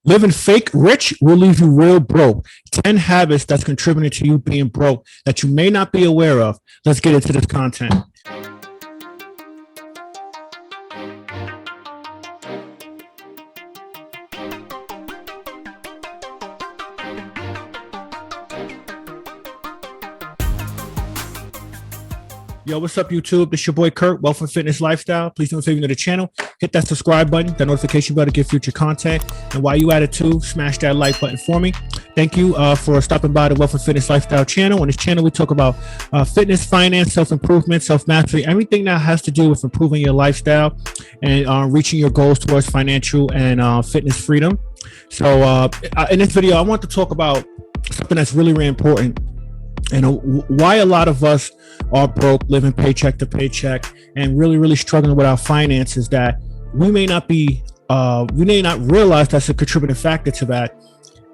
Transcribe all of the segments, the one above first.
Living fake rich will leave you real broke. 10 habits that's contributing to you being broke that you may not be aware of. Let's get into this content. Yo, what's up, YouTube? This your boy Kurt, Wealth and Fitness Lifestyle. Please do me a favor to the channel. Hit that subscribe button, that notification bell to get future content. And while you at it too, smash that like button for me. Thank you for stopping by the Wealth and Fitness Lifestyle channel. On this channel, we talk about fitness, finance, self-improvement, self-mastery, everything that has to do with improving your lifestyle and reaching your goals towards financial and fitness freedom. So in this video, I want to talk about something that's really, really important. And why a lot of us are broke, living paycheck to paycheck, and really struggling with our finances, that we may not realize that's a contributing factor to that.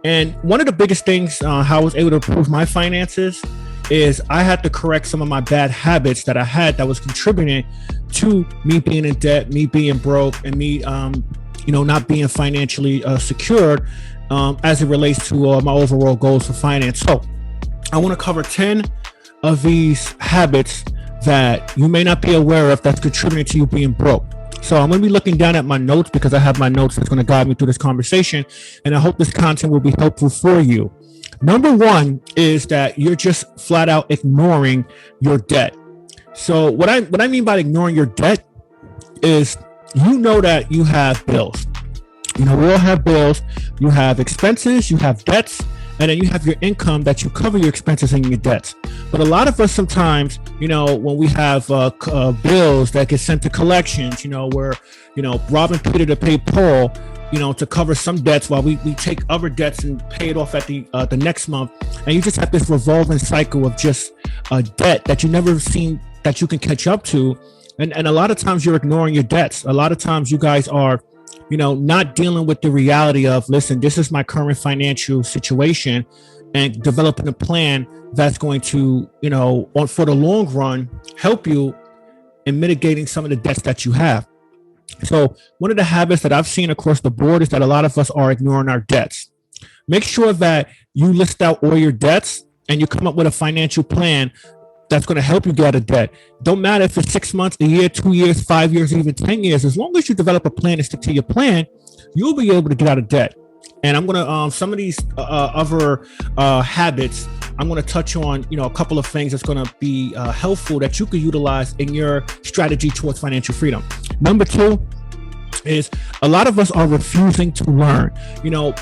And one of the biggest things how I was able to improve my finances is I had to correct some of my bad habits that I had that was contributing to me being in debt, me being broke, and me not being financially secured as it relates to my overall goals for finance. So I want to cover 10 of these habits that you may not be aware of that's contributing to you being broke. So I'm going to be looking down at my notes because I have my notes that's going to guide me through this conversation, and I hope this content will be helpful for you. Number one is that you're just flat out ignoring your debt. So what I mean by ignoring your debt is that you have bills. We all have bills. You have expenses, you have debts, and then you have your income that you cover your expenses and your debts. But a lot of us sometimes, when we have bills that get sent to collections, we're, robbing Peter to pay Paul, to cover some debts while we take other debts and pay it off at the next month. And you just have this revolving cycle of just debt that you never seen that you can catch up to. And a lot of times you're ignoring your debts. A lot of times you guys are not dealing with the reality of, listen, this is my current financial situation, and developing a plan that's going to, for the long run, help you in mitigating some of the debts that you have. So one of the habits that I've seen across the board is that a lot of us are ignoring our debts. Make sure that you list out all your debts and you come up with a financial plan that's going to help you get out of debt. Don't matter if it's 6 months, a year, 2 years, 5 years, even 10 years. As long as you develop a plan and stick to your plan, you'll be able to get out of debt. And I'm going to, some of these other habits, I'm going to touch on, a couple of things that's going to be helpful that you can utilize in your strategy towards financial freedom. Number two is a lot of us are refusing to learn.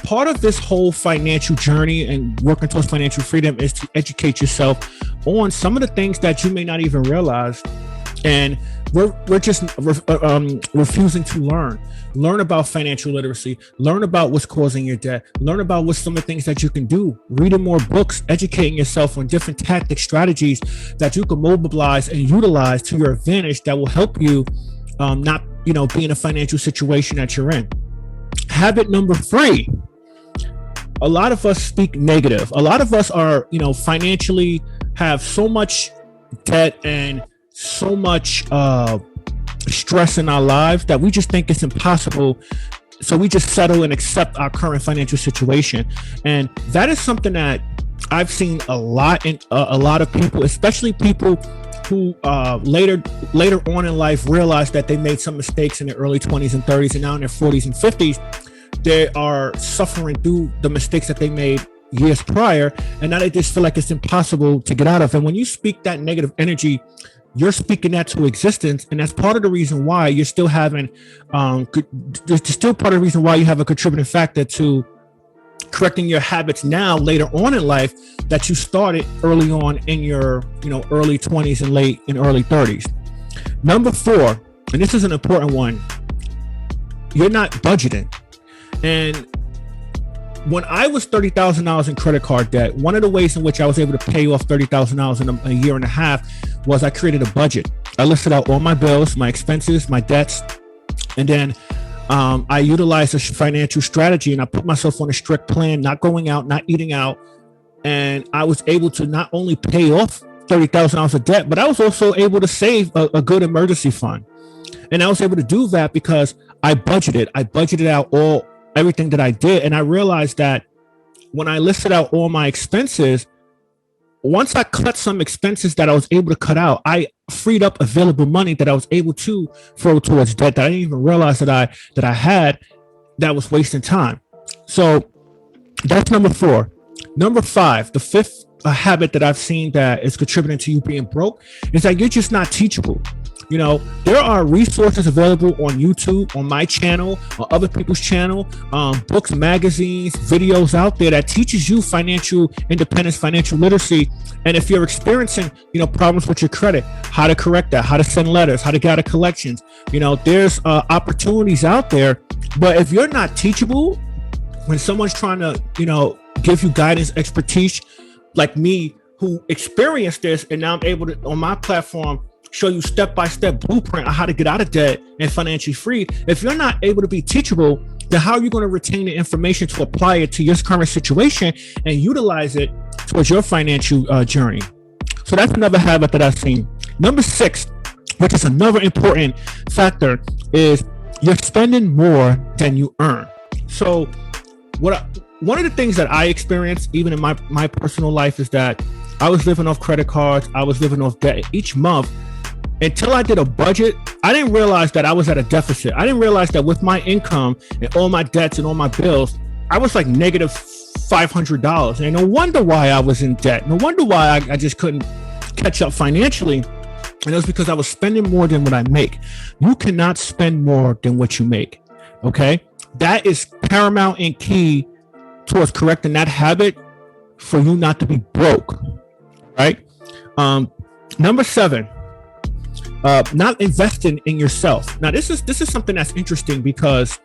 Part of this whole financial journey and working towards financial freedom is to educate yourself on some of the things that you may not even realize. And we're just refusing to learn about financial literacy, learn about what's causing your debt, learn about what's some of the things that you can do, reading more books, educating yourself on different tactic strategies that you can mobilize and utilize to your advantage that will help you not be in a financial situation that you're in. Habit number 3, a lot of us speak negative. A lot of us are, financially have so much debt and so much stress in our lives that we just think it's impossible. So we just settle and accept our current financial situation. And that is something that I've seen a lot in a lot of people, especially people who later on in life realized that they made some mistakes in their early 20s and 30s, and now in their 40s and 50s, they are suffering through the mistakes that they made years prior, and now they just feel like it's impossible to get out of. And when you speak that negative energy, you're speaking that to existence, and that's part of the reason why you're still having still part of the reason why you have a contributing factor to correcting your habits now later on in life that you started early on in your early 20s and late and early 30s. Number 4, and this is an important one, you're not budgeting. And when I was $30,000 in credit card debt, one of the ways in which I was able to pay off $30,000 in a year and a half was I created a budget. I listed out all my bills, my expenses, my debts, and then I utilized a financial strategy, and I put myself on a strict plan, not going out, not eating out. And I was able to not only pay off $30,000 of debt, but I was also able to save a good emergency fund. And I was able to do that because I budgeted out all everything that I did. And I realized that when I listed out all my expenses, once I cut some expenses that I was able to cut out, I freed up available money that I was able to throw towards debt that I didn't even realize that I had, that was wasting time. So that's number 4. Number 5, the fifth habit that I've seen that is contributing to you being broke is that you're just not teachable. You know, there are resources available on YouTube, on my channel, on other people's channel, books, magazines, videos out there that teaches you financial independence, financial literacy. And if you're experiencing, problems with your credit, how to correct that, how to send letters, how to get out of collections, there's opportunities out there. But if you're not teachable, when someone's trying to, give you guidance, expertise, like me, who experienced this, and now I'm able to, on my platform, show you step-by-step blueprint on how to get out of debt and financially free. If you're not able to be teachable, then how are you going to retain the information to apply it to your current situation and utilize it towards your financial journey? So that's another habit that I've seen. Number 6, which is another important factor, is you're spending more than you earn. So one of the things that I experienced, even in my personal life, is that I was living off credit cards. I was living off debt each month. Until I did a budget, I didn't realize that I was at a deficit. I didn't realize that with my income and all my debts and all my bills, I was like negative $500. And no wonder why I was in debt. No wonder why I just couldn't catch up financially. And it was because I was spending more than what I make. You cannot spend more than what you make. Okay? That is paramount and key towards correcting that habit for you not to be broke. Right? Number 7. Not investing in yourself. Now, this is something that's interesting, because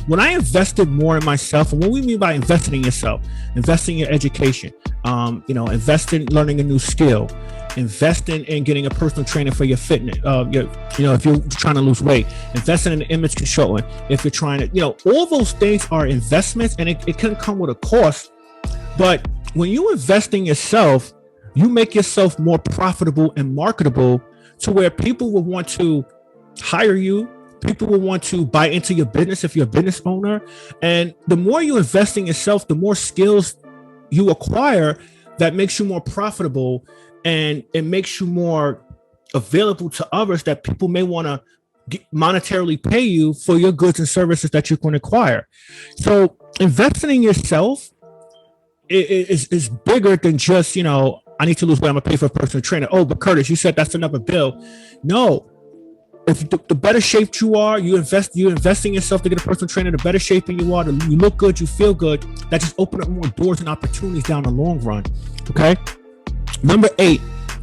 when I invested more in myself, and what we mean by investing in yourself, investing in your education, invest in learning a new skill, investing in getting a personal trainer for your fitness. If you're trying to lose weight, investing in image controlling. If you're trying to, all those things are investments, and it can come with a cost. But when you invest in yourself, you make yourself more profitable and marketable, to where people will want to hire you. People will want to buy into your business if you're a business owner. And the more you invest in yourself, the more skills you acquire that makes you more profitable, and it makes you more available to others, that people may want to monetarily pay you for your goods and services that you're going to acquire. So investing in yourself is bigger than just, I need to lose weight, I'm gonna pay for a personal trainer. Oh, but Curtis, you said that's another bill. No, if the better shaped you are, you invest in yourself to get a personal trainer. The better shape you are, you look good, you feel good. That just open up more doors and opportunities down the long run. Okay. Number 8.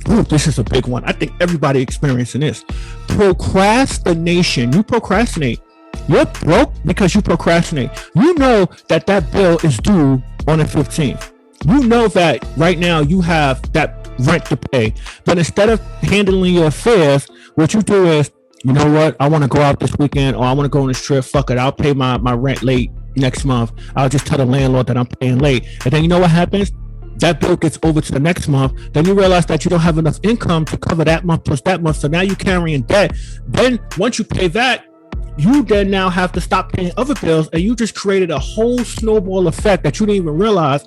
Ooh, this is a big one. I think everybody experiencing this. Procrastination. You procrastinate. You're broke because you procrastinate. You know that bill is due on the 15th. You know that right now you have that rent to pay, but instead of handling your affairs, what you do is, you know what, I want to go out this weekend, or I want to go on this trip. Fuck it, I'll pay my rent late next month. I'll just tell the landlord that I'm paying late. And then you know what happens? That bill gets over to the next month. Then you realize that you don't have enough income to cover that month plus that month. So now you're carrying debt. Then once you pay that, you then now have to stop paying other bills, and you just created a whole snowball effect that you didn't even realize,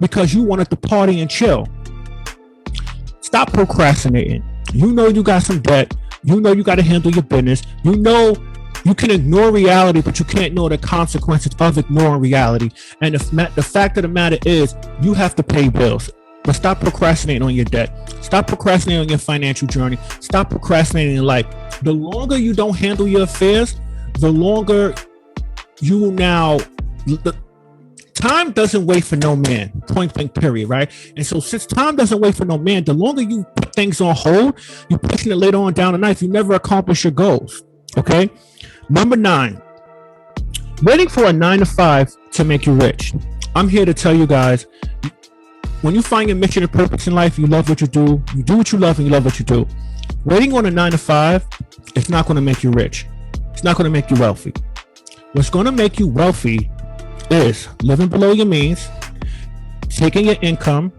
because you wanted to party and chill. Stop procrastinating. You know you got some debt. You know you got to handle your business. You know you can ignore reality, but you can't ignore the consequences of ignoring reality. And the fact of the matter is, you have to pay bills. But stop procrastinating on your debt. Stop procrastinating on your financial journey. Stop procrastinating in life. The longer you don't handle your affairs, the longer you will now... Time doesn't wait for no man, point blank period, right? And so since time doesn't wait for no man, the longer you put things on hold, you're pushing it later on down the line, you never accomplish your goals, okay? Number 9, waiting for a 9-to-5 to make you rich. I'm here to tell you guys, when you find your mission and purpose in life, you love what you do what you love, and you love what you do. Waiting on a 9-to-5, it's not going to make you rich. It's not going to make you wealthy. What's going to make you wealthy is living below your means, taking your income,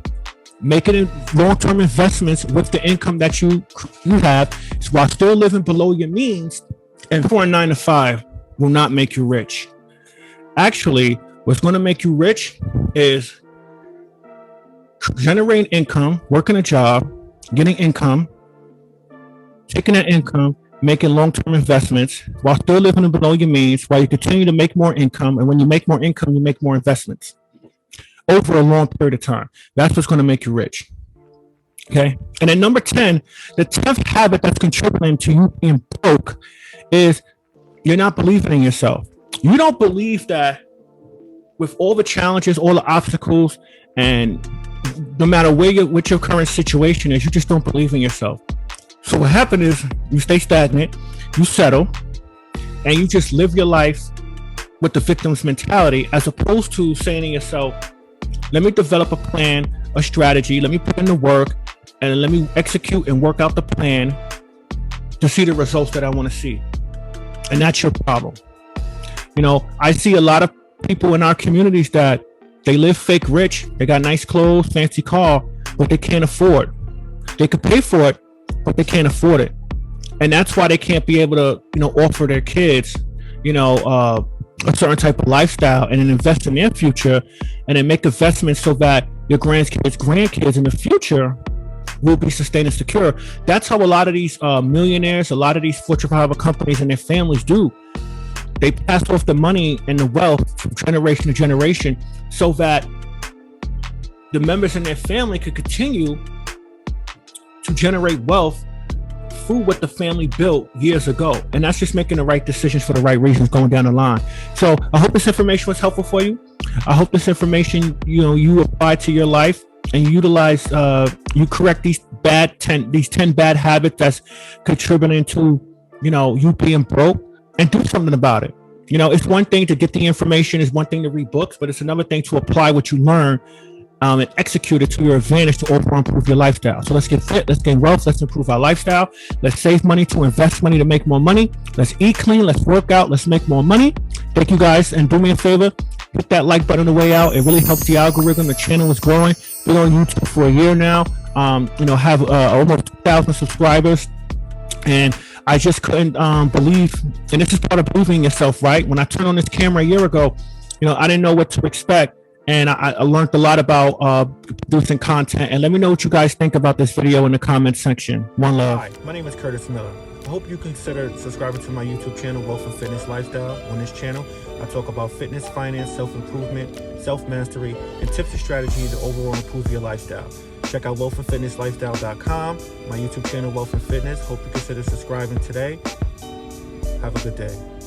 making long-term investments with the income that you have, while still living below your means. And for a 9-to-5 will not make you rich. Actually, what's going to make you rich is generating income, working a job, getting income, taking that income, making long-term investments while still living below your means, while you continue to make more income. And when you make more income, you make more investments over a long period of time. That's what's going to make you rich. Okay. And then number 10, the 10th habit that's contributing to you being broke is you're not believing in yourself. You don't believe that with all the challenges, all the obstacles, and no matter what your current situation is, you just don't believe in yourself. So what happens is you stay stagnant, you settle, and you just live your life with the victim's mentality, as opposed to saying to yourself, let me develop a plan, a strategy, let me put in the work, and let me execute and work out the plan to see the results that I want to see. And that's your problem. You know, I see a lot of people in our communities that they live fake rich. They got nice clothes, fancy car, but they can't afford. They could pay for it, but they can't afford it. And that's why they can't be able to, you know, offer their kids, you know, a certain type of lifestyle and then invest in their future and then make investments so that your grandkids in the future will be sustained and secure. That's how a lot of these millionaires, a lot of these Fortune 500 companies and their families do. They pass off the money and the wealth from generation to generation so that the members in their family could continue to generate wealth through what the family built years ago. And that's just making the right decisions for the right reasons going down the line. So I hope this information was helpful for you. I hope this information, you know, you apply to your life and you utilize, you correct these 10 bad habits that's contributing to, you know, you being broke, and do something about it. You know, it's one thing to get the information, it's one thing to read books, but it's another thing to apply what you learn and execute it to your advantage to overall improve your lifestyle. So let's get fit, let's gain wealth, let's improve our lifestyle, let's save money to invest money to make more money, let's eat clean, let's work out, let's make more money. Thank you guys, and do me a favor, hit that like button on the way out. It really helps the algorithm. The channel is growing. Been on YouTube for a year now. You know, have almost 2,000 subscribers, and I just couldn't believe, and this is part of believing in yourself, right? When I turned on this camera a year ago, you know, I didn't know what to expect. And I learned a lot about producing content. And let me know what you guys think about this video in the comment section. One love. Hi, my name is Curtis Miller. I hope you consider subscribing to my YouTube channel, Wealth and Fitness Lifestyle. On this channel, I talk about fitness, finance, self-improvement, self-mastery, and tips and strategies to overall improve your lifestyle. Check out wealthandfitnesslifestyle.com, my YouTube channel, Wealth and Fitness. Hope you consider subscribing today. Have a good day.